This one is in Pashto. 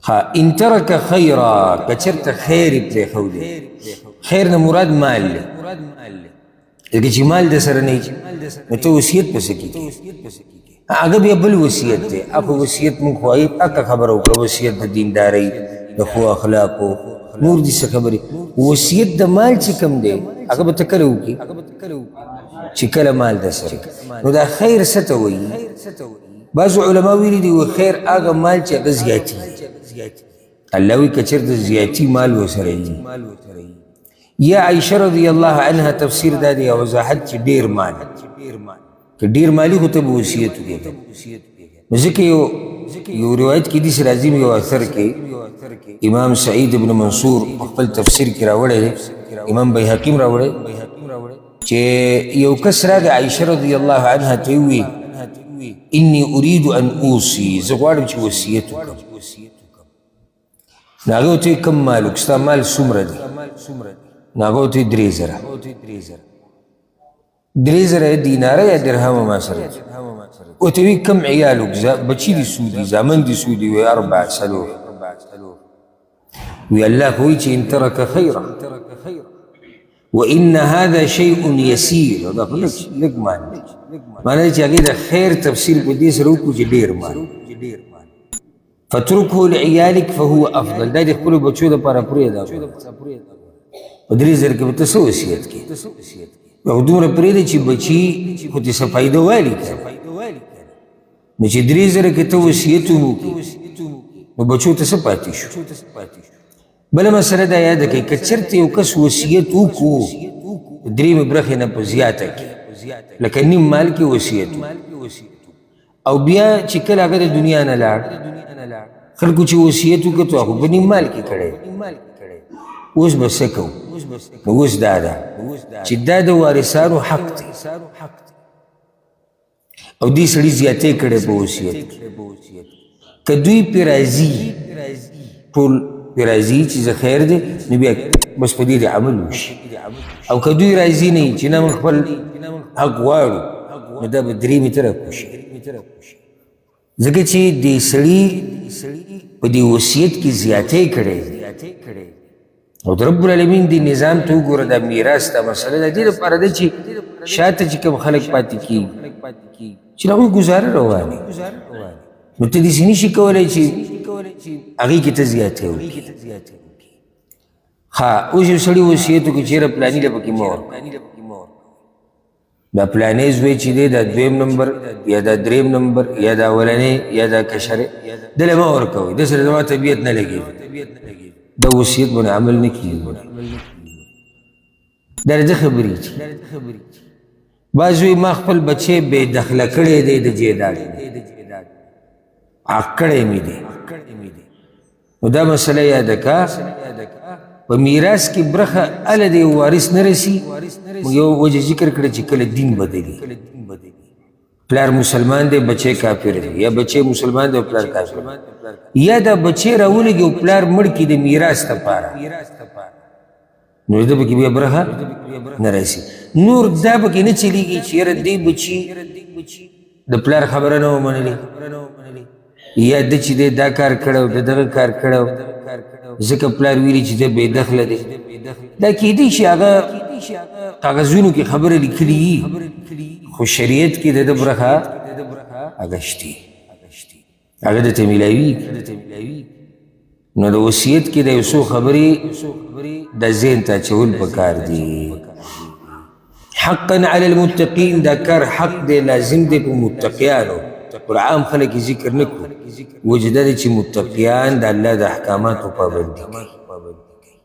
ان ترك خیرا کچرت خیر پریخودی خیر نه مراد مال دی لکه چې مال د سره نه نو ته وصیت پسې کیږي هغه بیا بل وصیت دی هغه وصیت مونږ وایي پکه خبره وکړه وصیت د دیندارۍ د ښو اخلاقو نور دي څه خبرې وصیت د مال چې کوم دی هغه به ته کله وکړي چې کله مال د سره نو دا خیر څه ته وایي بعضو علما ویلي دي خیر هغه مال چې هغه زیاتي الله وی که چېرته زیاتي مال ورسره وي یا عائشه رضی الله عنها تفسیر دا دی او وضاحت چې ډېر مال که ډېر مالي خو ته به وصیت وکړې نو ځکه یو روایت کې داسې راځي یو اثر کې امام سعید ابن منصور خپل تفسیر کې راوړی دی امام بیهقي راوړی چې یو کس راغی عائشه رضی الله عنها ته وویل انی اريد ان اوصي زه غواړم چې وصیت وکړم نو هغه ورته ویل کوم مال وکړو ستا مال څومره دی نو هغه ورته ویل 3,000 دیناره یا درهمه ما سره دی ورته ویل کوم عیال وکړو بچي دي څو دي زامن دي څو دي وی 4 څلور وی الله خو وایي چې ان ترک خیرا وان هذا شیء یسیر دا خو لږ مال دی معنی چې هغې د خیر تفسیر په دې سره وکړو چې ډېر مال فترکه لعیالک فهو افضل دا د خپلو بچو دپاره پرېږده په 3,000 کې به ته څه وصیت کړې او دومره پرېږدې چې بچي خو دې څه فایده والي که نو چې 3,000 کې ته وصیت هم وکړې نو بچو ته څه پاتې شو بله مسله دا یاده کړئ که چېرته یو کس وصیت وکړو 3 برخې نه په زیاته کې لکه نیم مال کې وصیت او بیا چې کله هغه د دنیا نه لاړ خلکو چې وصیت وکړو هغه په نیم مال کې کړی اوس به څه کوو نو اوس دا ده چې دا د وارثانو حق دی او دې سړي زیاتې کړی په وصیت که دوی پرې راځي ټول پرې راځي چې زه خیر دی نو بیا بس په دې د عمل وشي او که دوی راځي نه چې نه موږ خپل حق غواړو نو دا به 3 متره کوشي ځکه چې دې سړي په دې وصیت کې زیاتې کړی او د رب العالمین دې نظام ته وګوره دا میراث دا مسله د دې لپاره ده چې شاته چې کوم خلک پاتې کېږي چې د هغوی ګزاره روانې نو ته داسې نشي کولی چې هغې کې ته زیاتې وکړي اوس یو سړي وصیت وکړي چېرې پلاني له پکې مه ورکړه دا پلانې زوی چې دی دا 2 نمبر یا دا 3 نمبر یا دا اولنې یا دا کشرې دله مه ورکوئ ده سره زما طبیعت نه لګېږي دا وصیت باندې عمل نه کېږي دا د ده خبرې چې بعض وایي ما خپل بچی بې دخله کړی دی د جیداد حق کړی مې دی نو دا مسله یاده که په میراث کې برخه هله د یو وارث نه رسي موږ یو وجه ذکر کړی چې کله دین بدلي پلار مسلمان دی بچی کافر دی یا بچی مسلمان دی او پلار کافر یا دا بچی راولږي او پلار مړ کړي د میراث دپاره نو ده پکې بیا برخه نه رسي نور دا پکې نه چلېږي چې یاره دی بچي د پلار خبره نه ومنلې یا ده چې دی دا کار کړی د دغه کار کړی ځکه پلار ویلي چې ده بې دخله دی دا کیدی شي هغه کاغذونو کې خبره لیکلي وي خو شریعت کې د ده برخه هغه شتي هغه درته میلاوي نو د وصیت کې د یو څو خبرې د ذهن ته اچول پکار دي حقا علی المتقین دا کار حق دی لازم دی په متقیانو قرآن خلک ذکر نه کړو وجه دا دی چې متقیان د الله د احکاماتو پابندي کوي